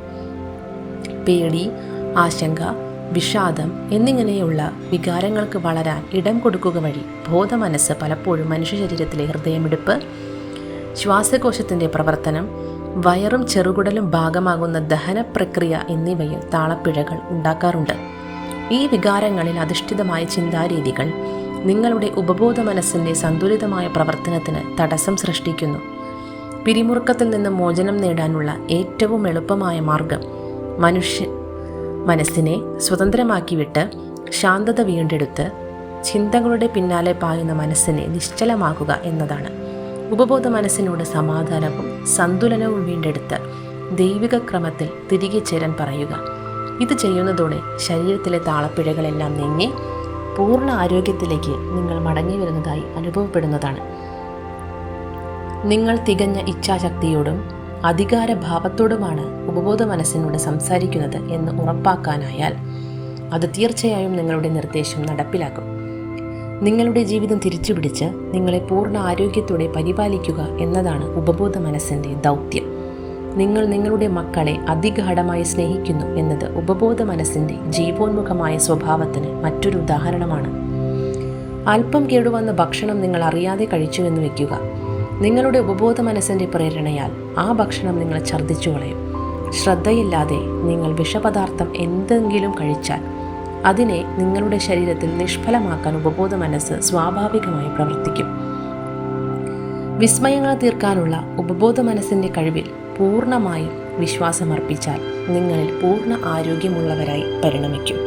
പേടി, ആശങ്ക, വിഷാദം എന്നിങ്ങനെയുള്ള വികാരങ്ങൾക്ക് വളരാൻ ഇടം കൊടുക്കുക വഴി ബോധമനസ്സ് പലപ്പോഴും മനുഷ്യ ശരീരത്തിലെ ഹൃദയമിടിപ്പ്, ശ്വാസകോശത്തിൻ്റെ പ്രവർത്തനം, വയറും ചെറുകുടലും ഭാഗമാകുന്ന ദഹന പ്രക്രിയ എന്നിവയിൽ താളപ്പിഴകൾ ഉണ്ടാക്കാറുണ്ട്. ഈ വികാരങ്ങളിൽ അധിഷ്ഠിതമായ ചിന്താരീതികൾ നിങ്ങളുടെ ഉപബോധ മനസ്സിൻ്റെ സന്തുലിതമായ പ്രവർത്തനത്തിന് തടസ്സം സൃഷ്ടിക്കുന്നു. പിരിമുറുക്കത്തിൽ നിന്ന് മോചനം നേടാനുള്ള ഏറ്റവും എളുപ്പമായ മാർഗം മനസ്സിനെ സ്വതന്ത്രമാക്കി വിട്ട് ശാന്തത വീണ്ടെടുത്ത് ചിന്തകളുടെ പിന്നാലെ പായുന്ന മനസ്സിനെ നിശ്ചലമാക്കുക എന്നതാണ്. ഉപബോധ മനസ്സിനോട് സമാധാനവും സന്തുലനവും വീണ്ടെടുത്ത് ദൈവിക ക്രമത്തിൽ തിരികെ ചേരാൻ പറയുക. ഇത് ചെയ്യുന്നതോടെ ശരീരത്തിലെ താളപ്പിഴകളെല്ലാം നീങ്ങി പൂർണ്ണ ആരോഗ്യത്തിലേക്ക് നിങ്ങൾ മടങ്ങി വരുന്നതായി അനുഭവപ്പെടുന്നതാണ്. നിങ്ങൾ തികഞ്ഞ ഇച്ഛാശക്തിയോടും അധികാരഭാവത്തോടുമാണ് ഉപബോധ മനസ്സിനോട് സംസാരിക്കുന്നത് എന്ന് ഉറപ്പാക്കാനായാൽ അത് തീർച്ചയായും നിങ്ങളുടെ നിർദ്ദേശം നടപ്പിലാക്കും. നിങ്ങളുടെ ജീവിതം തിരിച്ചുപിടിച്ച് നിങ്ങളെ പൂർണ്ണ ആരോഗ്യത്തോടെ പരിപാലിക്കുക എന്നതാണ് ഉപബോധ മനസ്സിൻ്റെ ദൗത്യം. നിങ്ങൾ നിങ്ങളുടെ മക്കളെ അതിഗാഢമായി സ്നേഹിക്കുന്നു എന്നത് ഉപബോധ മനസ്സിൻ്റെ ജീവോന്മുഖമായ സ്വഭാവത്തിന് മറ്റൊരു ഉദാഹരണമാണ്. അല്പം കേടുവന്ന ഭക്ഷണം നിങ്ങൾ അറിയാതെ കഴിച്ചുവെന്ന് വയ്ക്കുക. നിങ്ങളുടെ ഉപബോധ മനസ്സിൻ്റെ പ്രേരണയാൽ ആ ഭക്ഷണം നിങ്ങൾ ഛർദ്ദിച്ചു കളയും. ശ്രദ്ധയില്ലാതെ നിങ്ങൾ വിഷപദാർത്ഥം എന്തെങ്കിലും കഴിച്ചാൽ അതിനെ നിങ്ങളുടെ ശരീരത്തിൽ നിഷ്ഫലമാക്കാൻ ഉപബോധ മനസ്സ് സ്വാഭാവികമായി പ്രവർത്തിക്കും. വിസ്മയങ്ങൾ തീർക്കാനുള്ള ഉപബോധ മനസ്സിൻ്റെ കഴിവിൽ പൂർണ്ണമായും വിശ്വാസമർപ്പിച്ചാൽ നിങ്ങളിൽ പൂർണ്ണ ആരോഗ്യമുള്ളവരായി പരിണമിക്കും.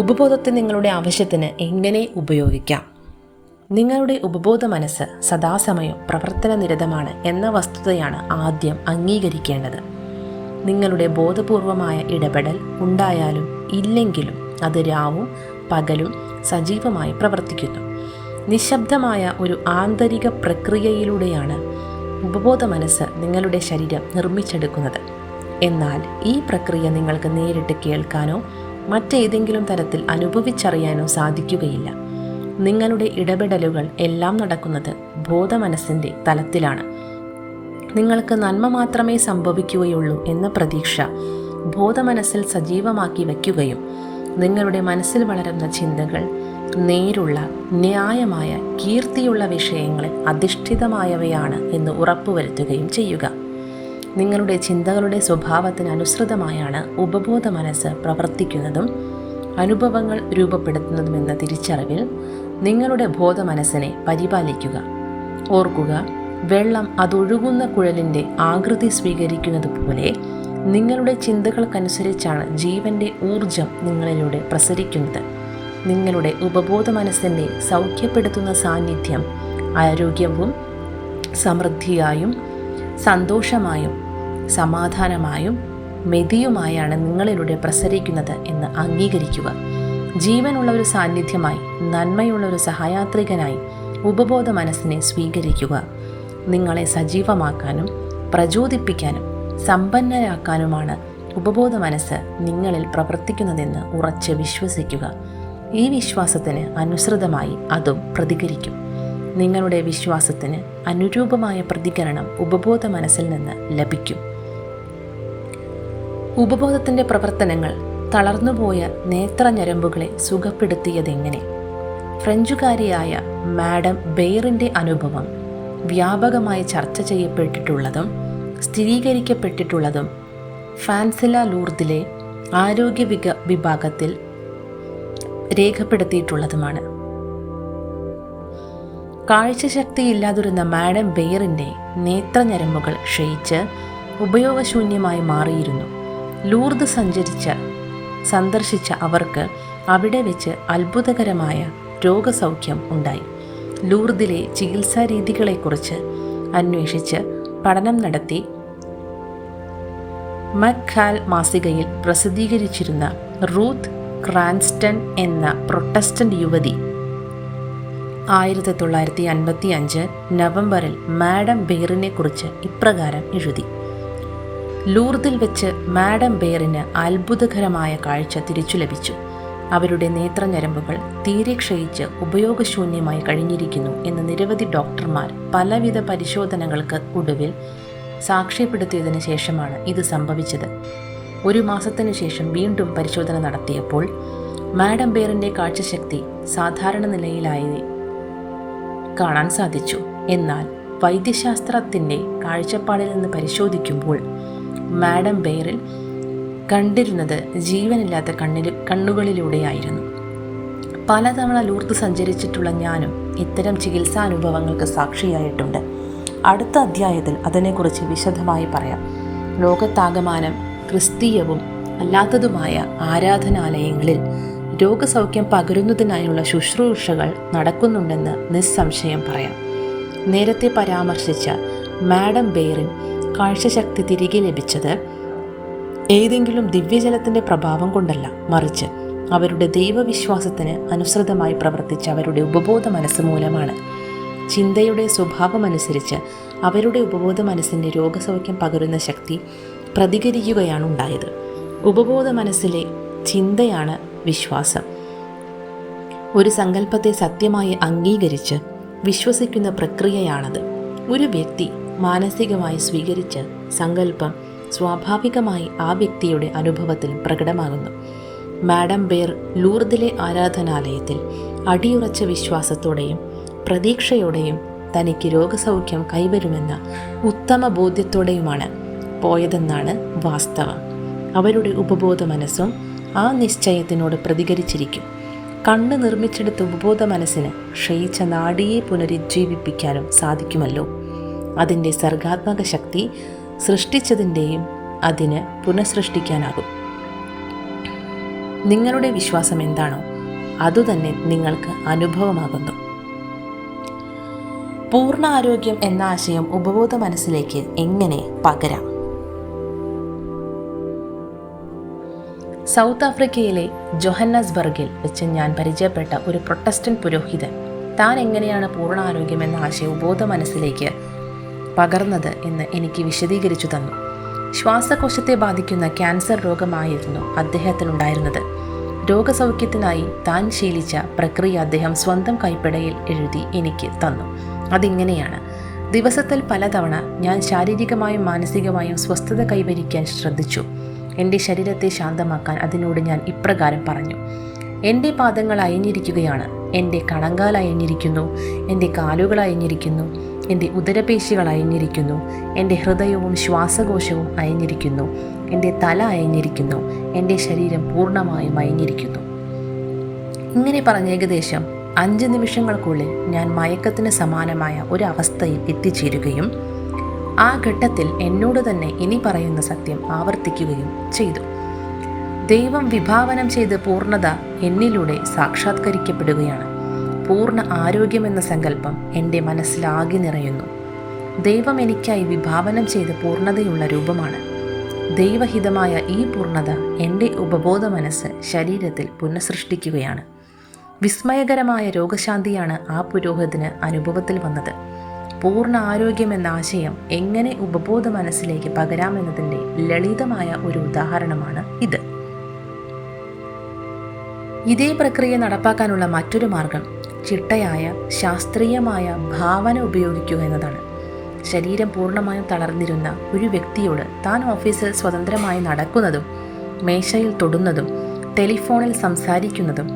ഉപബോധത്തെ നിങ്ങളുടെ ആവശ്യത്തിന് എങ്ങനെ ഉപയോഗിക്കാം? നിങ്ങളുടെ ഉപബോധ മനസ്സ് സദാസമയം പ്രവർത്തന നിരതമാണ് എന്ന വസ്തുതയാണ് ആദ്യം അംഗീകരിക്കേണ്ടത്. നിങ്ങളുടെ ബോധപൂർവമായ ഇടപെടൽ ഉണ്ടായാലും ഇല്ലെങ്കിലും അത് രാവും പകലും സജീവമായി പ്രവർത്തിക്കുന്നു. നിശബ്ദമായ ഒരു ആന്തരിക പ്രക്രിയയിലൂടെയാണ് ഉപബോധ മനസ്സ് നിങ്ങളുടെ ശരീരം നിർമ്മിച്ചെടുക്കുന്നത്. എന്നാൽ ഈ പ്രക്രിയ നിങ്ങൾക്ക് നേരിട്ട് കേൾക്കാനോ മറ്റേതെങ്കിലും തരത്തിൽ അനുഭവിച്ചറിയാനോ സാധിക്കുകയില്ല. നിങ്ങളുടെ ഇടപെടലുകൾ എല്ലാം നടക്കുന്നത് ബോധമനസ്സിൻ്റെ തലത്തിലാണ്. നിങ്ങൾക്ക് നന്മ മാത്രമേ സംഭവിക്കുകയുള്ളൂ എന്ന പ്രതീക്ഷ ബോധമനസ്സിൽ സജീവമാക്കി വയ്ക്കുകയും നിങ്ങളുടെ മനസ്സിൽ വളരുന്ന ചിന്തകൾ നേരുള്ള, ന്യായമായ, കീർത്തിയുള്ള വിഷയങ്ങളിൽ അധിഷ്ഠിതമായവയാണ് എന്ന് ഉറപ്പുവരുത്തുകയും ചെയ്യുക. നിങ്ങളുടെ ചിന്തകളുടെ സ്വഭാവത്തിന് അനുസൃതമായാണ് ഉപബോധ മനസ്സ് പ്രവർത്തിക്കുന്നതും അനുഭവങ്ങൾ രൂപപ്പെടുത്തുന്നതുമെന്ന തിരിച്ചറിവിൽ നിങ്ങളുടെ ബോധമനസ്സിനെ പരിപാലിക്കുക. ഓർക്കുക, വെള്ളം അതൊഴുകുന്ന കുഴലിൻ്റെ ആകൃതി സ്വീകരിക്കുന്നത് പോലെ നിങ്ങളുടെ ചിന്തകൾക്കനുസരിച്ചാണ് ജീവൻ്റെ ഊർജം നിങ്ങളിലൂടെ പ്രസരിക്കുന്നത്. നിങ്ങളുടെ ഉപബോധ മനസ്സിൻ്റെ സൗഖ്യപ്പെടുത്തുന്ന സാന്നിധ്യം ആരോഗ്യവും സമൃദ്ധിയായും സന്തോഷമായും സമാധാനമായും മെതിയുമായാണ് നിങ്ങളിലൂടെ പ്രസരിക്കുന്നത് എന്ന് അംഗീകരിക്കുക. ജീവനുള്ള ഒരു സാന്നിധ്യമായി, നന്മയുള്ള ഒരു സഹയാത്രികനായി ഉപബോധ മനസ്സിനെ സ്വീകരിക്കുക. നിങ്ങളെ സജീവമാക്കാനും പ്രചോദിപ്പിക്കാനും സമ്പന്നരാക്കാനുമാണ് ഉപബോധ മനസ്സ് നിങ്ങളിൽ പ്രവർത്തിക്കുന്നതെന്ന് ഉറച്ച് വിശ്വസിക്കുക. ഈ വിശ്വാസത്തിന് അനുസൃതമായി അതും പ്രതികരിക്കും. നിങ്ങളുടെ വിശ്വാസത്തിന് അനുരൂപമായ പ്രതികരണം ഉപബോധ മനസ്സിൽ നിന്ന് ലഭിക്കും. ഉപബോധത്തിൻ്റെ പ്രവർത്തനങ്ങൾ തളർന്നുപോയ നേത്രഞരമ്പുകളെ സുഖപ്പെടുത്തിയതെങ്ങനെ? ഫ്രഞ്ചുകാരിയായ മാഡം ബെയറിൻ്റെ അനുഭവം വ്യാപകമായി ചർച്ച ചെയ്യപ്പെട്ടിട്ടുള്ളതും സ്ഥിരീകരിക്കപ്പെട്ടിട്ടുള്ളതും ഫാൻസില ലൂർദിലെ ആരോഗ്യ വിഭാഗത്തിൽ രേഖപ്പെടുത്തിയിട്ടുള്ളതുമാണ്. കാഴ്ചശക്തിയില്ലാതിരുന്ന മാഡം ബെയറിൻ്റെ നേത്രഞരമ്പുകൾ ക്ഷയിച്ച് ഉപയോഗശൂന്യമായി മാറിയിരുന്നു. ലൂർദ് സന്ദർശിച്ച അവർക്ക് അവിടെ വെച്ച് അത്ഭുതകരമായ രോഗസൗഖ്യം ഉണ്ടായി. ലൂർദിലെ ചികിത്സാ രീതികളെക്കുറിച്ച് അന്വേഷിച്ച് പഠനം നടത്തി മക്ഹാൽ മാസികയിൽ പ്രസിദ്ധീകരിച്ചിരുന്ന റൂത്ത് ക്രാൻസ്റ്റൺ എന്ന പ്രൊട്ടസ്റ്റന്റ് യുവതി 1955 നവംബറിൽ മാഡം ബെയറിനെ കുറിച്ച് ഇപ്രകാരം എഴുതി: ലൂർദിൽ വെച്ച് മാഡം ബെയറിന് അത്ഭുതകരമായ കാഴ്ച തിരിച്ചു ലഭിച്ചു. അവരുടെ നേത്രഞരമ്പുകൾ തീരെ ക്ഷയിച്ച് ഉപയോഗശൂന്യമായി കഴിഞ്ഞിരിക്കുന്നു എന്ന് നിരവധി ഡോക്ടർമാർ പലവിധ പരിശോധനകൾക്ക് ഒടുവിൽ സാക്ഷ്യപ്പെടുത്തിയതിനു ശേഷമാണ് ഇത് സംഭവിച്ചത്. 1 മാസത്തിനു ശേഷം വീണ്ടും പരിശോധന നടത്തിയപ്പോൾ മാഡം ബെയറിൻ്റെ കാഴ്ചശക്തി സാധാരണ നിലയിലായി കാണാൻ സാധിച്ചു. എന്നാൽ വൈദ്യശാസ്ത്രത്തിൻ്റെ കാഴ്ചപ്പാടിൽ നിന്ന് പരിശോധിക്കുമ്പോൾ മാഡം ബെയറിൽ കണ്ടിരുന്നത് ജീവനില്ലാത്ത കണ്ണുകളിലൂടെയായിരുന്നു. പലതവണ ലൂർദ് സഞ്ചരിച്ചിട്ടുള്ള ഞാനും ഇത്തരം ചികിത്സാനുഭവങ്ങൾക്ക് സാക്ഷിയായിട്ടുണ്ട്. അടുത്ത അധ്യായത്തിൽ അതിനെക്കുറിച്ച് വിശദമായി പറയാം. ലോകത്താകമാനം ക്രിസ്തീയവും അല്ലാത്തതുമായ ആരാധനാലയങ്ങളിൽ രോഗസൗഖ്യം പകരുന്നതിനായുള്ള ശുശ്രൂഷകൾ നടക്കുന്നുണ്ടെന്ന് നിസ്സംശയം പറയാം. നേരത്തെ പരാമർശിച്ച മാഡം ബെയറിൻ കാഴ്ചശക്തി തിരികെ ലഭിച്ചത് ഏതെങ്കിലും ദിവ്യജലത്തിൻ്റെ പ്രഭാവം കൊണ്ടല്ല, മറിച്ച് അവരുടെ ദൈവവിശ്വാസത്തിന് അനുസൃതമായി പ്രവർത്തിച്ച അവരുടെ ഉപബോധ മനസ്സ് മൂലമാണ്. ചിന്തയുടെ സ്വഭാവമനുസരിച്ച് അവരുടെ ഉപബോധ മനസ്സിൻ്റെ രോഗസൗഖ്യം പകരുന്ന ശക്തി പ്രതികരിക്കുകയാണ് ഉണ്ടായത്. ഉപബോധ മനസ്സിലെ ചിന്തയാണ് വിശ്വാസം. ഒരു സങ്കല്പത്തെ സത്യമായി അംഗീകരിച്ച് വിശ്വസിക്കുന്ന പ്രക്രിയയാണത്. ഒരു വ്യക്തി മാനസികമായി സ്വീകരിച്ച സങ്കല്പം സ്വാഭാവികമായി ആ വ്യക്തിയുടെ അനുഭവത്തിൽ പ്രകടമാകുന്നു. മാഡം ബെയർ ലൂർദിലെ ആരാധനാലയത്തിൽ അടിയുറച്ച വിശ്വാസത്തോടെയും പ്രതീക്ഷയോടെയും തനിക്ക് രോഗസൗഖ്യം കൈവരുമെന്ന ഉത്തമ ബോധ്യത്തോടെയുമാണ് പോയതെന്നാണ് വാസ്തവം. അവരുടെ ഉപബോധ മനസ്സും ആ നിശ്ചയത്തിനോട് പ്രതികരിച്ചിരിക്കും. കണ്ണ് നിർമ്മിച്ചെടുത്ത ഉപബോധ മനസ്സിന് ക്ഷയിച്ച നാഡിയെ പുനരുജ്ജീവിപ്പിക്കാനും സാധിക്കുമല്ലോ. അതിൻ്റെ സർഗാത്മക ശക്തി സൃഷ്ടിച്ചതിൻ്റെയും അതിന് പുനഃസൃഷ്ടിക്കാനാകും. നിങ്ങളുടെ വിശ്വാസം എന്താണോ അതുതന്നെ നിങ്ങൾക്ക് അനുഭവമാകുന്നു. പൂർണ്ണ ആരോഗ്യം എന്ന ആശയം ഉപബോധ മനസ്സിലേക്ക് എങ്ങനെ പകരാം? സൗത്ത് ആഫ്രിക്കയിലെ ജോഹന്നസ്ബർഗിൽ വെച്ച് ഞാൻ പരിചയപ്പെട്ട ഒരു പ്രൊട്ടസ്റ്റന്റ് പുരോഹിതൻ താൻ എങ്ങനെയാണ് പൂർണ്ണ ആരോഗ്യം എന്ന ആശയം ഉപബോധ മനസ്സിലേക്ക് പകർന്നത് എന്ന് എനിക്ക് വിശദീകരിച്ചു തന്നു. ശ്വാസകോശത്തെ ബാധിക്കുന്ന ക്യാൻസർ രോഗമായിരുന്നു അദ്ദേഹത്തിനുണ്ടായിരുന്നത്. രോഗസൗഖ്യത്തിനായി താൻ ശീലിച്ച പ്രക്രിയ അദ്ദേഹം സ്വന്തം കൈപ്പടയിൽ എഴുതി എനിക്ക് തന്നു. അതിങ്ങനെയാണ്: ദിവസത്തിൽ പലതവണ ഞാൻ ശാരീരികമായും മാനസികമായും സ്വസ്ഥത കൈവരിക്കാൻ ശ്രദ്ധിച്ചു. എൻ്റെ ശരീരത്തെ ശാന്തമാക്കാൻ അതിനോട് ഞാൻ ഇപ്രകാരം പറഞ്ഞു: എൻ്റെ പാദങ്ങൾ അയഞ്ഞിരിക്കുകയാണ്, എൻ്റെ കണങ്കാൽ അയഞ്ഞിരിക്കുന്നു, എൻ്റെ കാലുകൾ അയഞ്ഞിരിക്കുന്നു, എൻ്റെ ഉദരപേശികൾ അയഞ്ഞിരിക്കുന്നു, എൻ്റെ ഹൃദയവും ശ്വാസകോശവും അയഞ്ഞിരിക്കുന്നു, എൻ്റെ തല അയഞ്ഞിരിക്കുന്നു, എൻ്റെ ശരീരം പൂർണ്ണമായും അയഞ്ഞിരിക്കുന്നു. ഇങ്ങനെ പറഞ്ഞ ഏകദേശം 5 നിമിഷങ്ങൾക്കുള്ളിൽ ഞാൻ മയക്കത്തിന് സമാനമായ ഒരു അവസ്ഥയിൽ എത്തിച്ചേരുകയും ആ ഘട്ടത്തിൽ എന്നോട് തന്നെ ഇനി പറയുന്ന സത്യം ആവർത്തിക്കുകയും ചെയ്തു: ദൈവം വിഭാവനം ചെയ്ത് പൂർണ്ണത എന്നിലൂടെ സാക്ഷാത്കരിക്കപ്പെടുകയാണ്. പൂർണ്ണ ആരോഗ്യമെന്ന സങ്കല്പം എൻ്റെ മനസ്സിലാകെ നിറയുന്നു. ദൈവം എനിക്കായി വിഭാവനം ചെയ്ത് പൂർണ്ണതയുള്ള രൂപമാണ്. ദൈവഹിതമായ ഈ പൂർണ്ണത എൻ്റെ ഉപബോധ മനസ്സ് ശരീരത്തിൽ പുനഃസൃഷ്ടിക്കുകയാണ്. വിസ്മയകരമായ രോഗശാന്തിയാണ് ആ പുരോഹിതന് അനുഭവത്തിൽ വന്നത്. പൂർണ്ണ ആരോഗ്യമെന്ന ആശയം എങ്ങനെ ഉപബോധ മനസ്സിലേക്ക് പകരാമെന്നതിൻ്റെ ലളിതമായ ഒരു ഉദാഹരണമാണ് ഇത്. ഇതേ പ്രക്രിയ നടപ്പാക്കാനുള്ള മറ്റൊരു മാർഗം ചിട്ടയായ ശാസ്ത്രീയമായ ഭാവന ഉപയോഗിക്കുക എന്നതാണ്. ശരീരം പൂർണ്ണമായും തളർന്നിരുന്ന ഒരു വ്യക്തിയോട് താൻ ഓഫീസിൽ സ്വതന്ത്രമായി നടക്കുന്നതും മേശയിൽ തൊടുന്നതും ടെലിഫോണിൽ സംസാരിക്കുന്നതും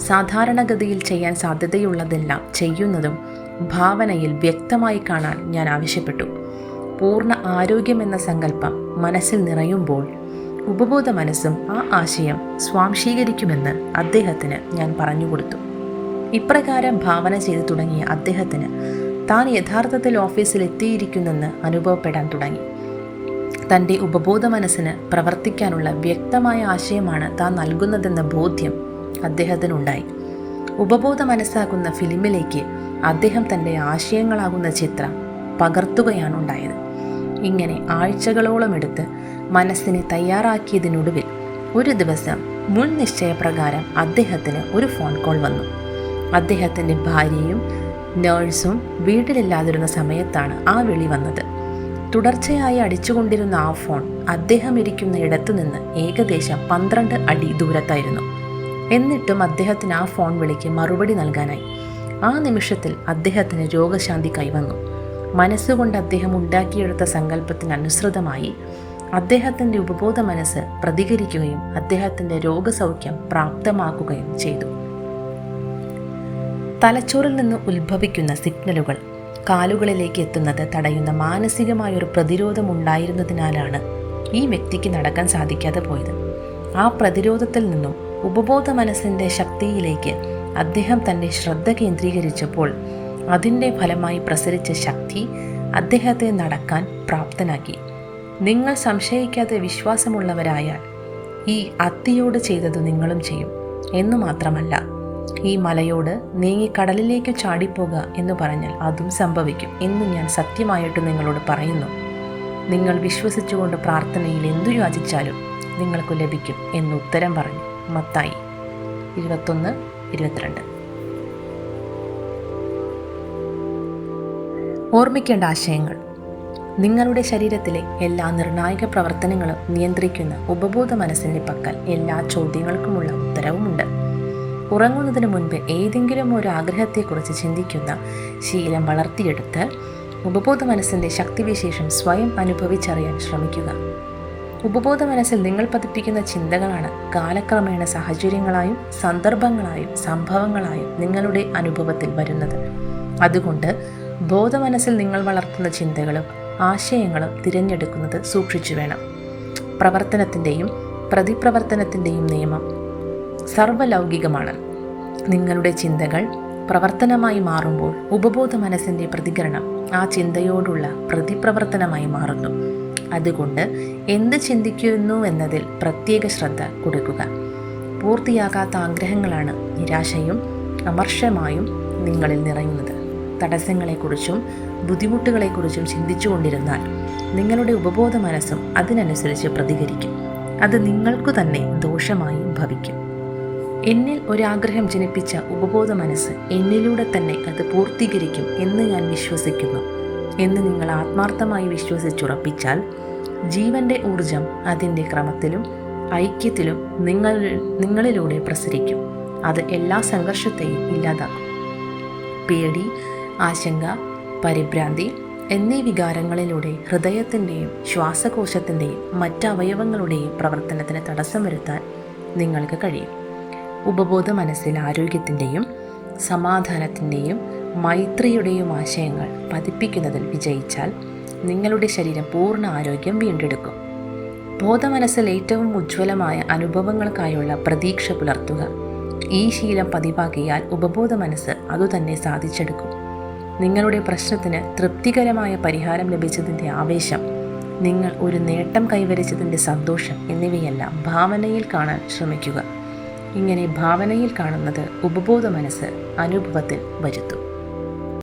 സാധാരണഗതിയിൽ ചെയ്യാൻ സാധ്യതയുള്ളതെല്ലാം ചെയ്യുന്നതും ഭാവനയിൽ വ്യക്തമായി കാണാൻ ഞാൻ ആവശ്യപ്പെട്ടു. പൂർണ്ണ ആരോഗ്യമെന്ന സങ്കല്പം മനസ്സിൽ നിറയുമ്പോൾ ഉപബോധ മനസ്സും ആ ആശയം സ്വാംശീകരിക്കുമെന്ന് അദ്ദേഹത്തിന് ഞാൻ പറഞ്ഞുകൊടുത്തു. ഇപ്രകാരം ഭാവന ചെയ്തു തുടങ്ങിയ അദ്ദേഹത്തിന് താൻ യഥാർത്ഥത്തിൽ ഓഫീസിൽ എത്തിയിരിക്കുന്നെന്ന് അനുഭവപ്പെടാൻ തുടങ്ങി. തൻ്റെ ഉപബോധ മനസ്സിന് പ്രവർത്തിക്കാനുള്ള വ്യക്തമായ ആശയമാണ് താൻ നൽകുന്നതെന്ന ബോധ്യം അദ്ദേഹത്തിനുണ്ടായി. ഉപബോധ മനസ്സാകുന്ന ഫിലിമിലേക്ക് അദ്ദേഹം തൻ്റെ ആശയങ്ങളാകുന്ന ചിത്രം പകർത്തുകയാണുണ്ടായത്. ഇങ്ങനെ ആഴ്ചകളോളം എടുത്ത് മനസ്സിനെ തയ്യാറാക്കിയതിനൊടുവിൽ ഒരു ദിവസം മുൻ നിശ്ചയപ്രകാരം അദ്ദേഹത്തിന് ഒരു ഫോൺ കോൾ വന്നു. അദ്ദേഹത്തിൻ്റെ ഭാര്യയും നേഴ്സും വീട്ടിലില്ലാതിരുന്ന സമയത്താണ് ആ വിളി വന്നത്. തുടർച്ചയായി അടിച്ചുകൊണ്ടിരുന്ന ആ ഫോൺ അദ്ദേഹം ഇരിക്കുന്ന ഇടത്തുനിന്ന് ഏകദേശം 12 അടി ദൂരത്തായിരുന്നു. എന്നിട്ടും അദ്ദേഹത്തിന് ആ ഫോൺ വിളിക്ക് മറുപടി നൽകാനായി. ആ നിമിഷത്തിൽ അദ്ദേഹത്തിന് രോഗശാന്തി കൈവന്നു. മനസ്സുകൊണ്ട് അദ്ദേഹം ഉണ്ടാക്കിയെടുത്ത സങ്കല്പത്തിനനുസൃതമായി അദ്ദേഹത്തിൻ്റെ ഉപബോധ മനസ്സ് പ്രതികരിക്കുകയും അദ്ദേഹത്തിൻ്റെ രോഗസൗഖ്യം പ്രാപ്തമാക്കുകയും ചെയ്തു. തലച്ചോറിൽ നിന്ന് ഉത്ഭവിക്കുന്ന സിഗ്നലുകൾ കാലുകളിലേക്ക് എത്തുന്നത് തടയുന്ന മാനസികമായൊരു പ്രതിരോധം ഉണ്ടായിരുന്നതിനാലാണ് ഈ വ്യക്തിക്ക് നടക്കാൻ സാധിക്കാതെ പോയത്. ആ പ്രതിരോധത്തിൽ നിന്നും ഉപബോധ മനസ്സിൻ്റെ ശക്തിയിലേക്ക് അദ്ദേഹം തൻ്റെ ശ്രദ്ധ കേന്ദ്രീകരിച്ചപ്പോൾ അതിൻ്റെ ഫലമായി പ്രസരിച്ച ശക്തി അദ്ദേഹത്തെ നടക്കാൻ പ്രാപ്തനാക്കി. നിങ്ങൾ സംശയിക്കാതെ വിശ്വാസമുള്ളവരായാൽ ഈ അത്തിയോട് ചെയ്തത് നിങ്ങളും ചെയ്യും എന്നു മാത്രമല്ല, ഈ മലയോട് നീങ്ങി കടലിലേക്ക് ചാടിപ്പോക എന്ന് പറഞ്ഞാൽ അതും സംഭവിക്കും എന്ന് ഞാൻ സത്യമായിട്ട് നിങ്ങളോട് പറയുന്നു. നിങ്ങൾ വിശ്വസിച്ചുകൊണ്ട് പ്രാർത്ഥനയിൽ എന്തു യാചിച്ചാലും നിങ്ങൾക്ക് ലഭിക്കും എന്ന് ഉത്തരം പറഞ്ഞു. മത്തായി 21:22. ഓർമ്മിക്കേണ്ട ആശയങ്ങൾ: നിങ്ങളുടെ ശരീരത്തിലെ എല്ലാ നിർണായക പ്രവർത്തനങ്ങളും നിയന്ത്രിക്കുന്ന ഉപബോധ മനസ്സിൻ്റെ പക്കൽ എല്ലാ ചോദ്യങ്ങൾക്കുമുള്ള ഉത്തരവുമുണ്ട്. ഉറങ്ങുന്നതിന് മുൻപ് ഏതെങ്കിലും ഒരു ആഗ്രഹത്തെക്കുറിച്ച് ചിന്തിക്കുന്ന ശീലം വളർത്തിയെടുത്ത് ഉപബോധ മനസ്സിൻ്റെ ശക്തിവിശേഷം സ്വയം അനുഭവിച്ചറിയാൻ ശ്രമിക്കുക. ഉപബോധ മനസ്സിൽ നിങ്ങൾ പതിപ്പിക്കുന്ന ചിന്തകളാണ് കാലക്രമേണ സാഹചര്യങ്ങളായും സന്ദർഭങ്ങളായും സംഭവങ്ങളായും നിങ്ങളുടെ അനുഭവത്തിൽ വരുന്നത്. അതുകൊണ്ട് ബോധമനസ്സിൽ നിങ്ങൾ വളർത്തുന്ന ചിന്തകളും ആശയങ്ങളും തിരഞ്ഞെടുക്കുന്നത് സൂക്ഷിച്ചു വേണം. പ്രവർത്തനത്തിൻ്റെയും പ്രതിപ്രവർത്തനത്തിൻ്റെയും നിയമം സർവലൗകികമാണ്. നിങ്ങളുടെ ചിന്തകൾ പ്രവർത്തനമായി മാറുമ്പോൾ ഉപബോധ മനസ്സിൻ്റെ പ്രതികരണം ആ ചിന്തയോടുള്ള പ്രതിപ്രവർത്തനമായി മാറുന്നു. അതുകൊണ്ട് എന്ത് ചിന്തിക്കുന്നു എന്നതിൽ പ്രത്യേക ശ്രദ്ധ കൊടുക്കുക. പൂർത്തിയാകാത്ത ആഗ്രഹങ്ങളാണ് നിരാശയും അമർഷമായും നിങ്ങളിൽ നിറയുന്നത്. തടസ്സങ്ങളെക്കുറിച്ചും ബുദ്ധിമുട്ടുകളെക്കുറിച്ചും ചിന്തിച്ചുകൊണ്ടിരുന്നാൽ നിങ്ങളുടെ ഉപബോധ മനസ്സും അതിനനുസരിച്ച് പ്രതികരിക്കും. അത് നിങ്ങൾക്കു തന്നെ ദോഷമായി ഭവിക്കും. എന്നിൽ ഒരാഗ്രഹം ജനിപ്പിച്ച ഉപബോധ മനസ്സ് എന്നിലൂടെ തന്നെ അത് പൂർത്തീകരിക്കും എന്ന് ഞാൻ വിശ്വസിക്കുന്നു എന്ന് നിങ്ങൾ ആത്മാർത്ഥമായി വിശ്വസിച്ചുറപ്പിച്ചാൽ ജീവൻ്റെ ഊർജം അതിൻ്റെ ക്രമത്തിലും ഐക്യത്തിലും നിങ്ങളിലൂടെ പ്രസരിക്കും. അത് എല്ലാ സംഘർഷത്തെയും ഇല്ലാതാക്കും. പേടി, ആശങ്ക, പരിഭ്രാന്തി എന്നീ വികാരങ്ങളിലൂടെ ഹൃദയത്തിൻ്റെയും ശ്വാസകോശത്തിൻ്റെയും മറ്റവയവങ്ങളുടെയും പ്രവർത്തനത്തിന് തടസ്സം വരുത്താൻ നിങ്ങൾക്ക് കഴിയും. ഉപബോധ മനസ്സിൽ ആരോഗ്യത്തിൻ്റെയും സമാധാനത്തിൻ്റെയും മൈത്രിയുടെയും ആശയങ്ങൾ പതിപ്പിക്കുന്നതിൽ വിജയിച്ചാൽ നിങ്ങളുടെ ശരീരം പൂർണ്ണ ആരോഗ്യം വീണ്ടെടുക്കും. ബോധമനസ്സിൽ ഏറ്റവും ഉജ്ജ്വലമായ അനുഭവങ്ങൾക്കായുള്ള പ്രതീക്ഷ പുലർത്തുക. ഈ ശീലം പതിവാക്കിയാൽ ഉപബോധ മനസ്സ് അതുതന്നെ സാധിച്ചെടുക്കും. നിങ്ങളുടെ പ്രശ്നത്തിന് തൃപ്തികരമായ പരിഹാരം ലഭിച്ചതിൻ്റെ ആവേശം, നിങ്ങൾ ഒരു നേട്ടം കൈവരിച്ചതിൻ്റെ സന്തോഷം എന്നിവയെല്ലാം ഭാവനയിൽ കാണാൻ ശ്രമിക്കുക. ഇങ്ങനെ ഭാവനയിൽ കാണുന്നത് ഉപബോധ മനസ്സ് അനുഭവത്തിൽ വരുത്തും.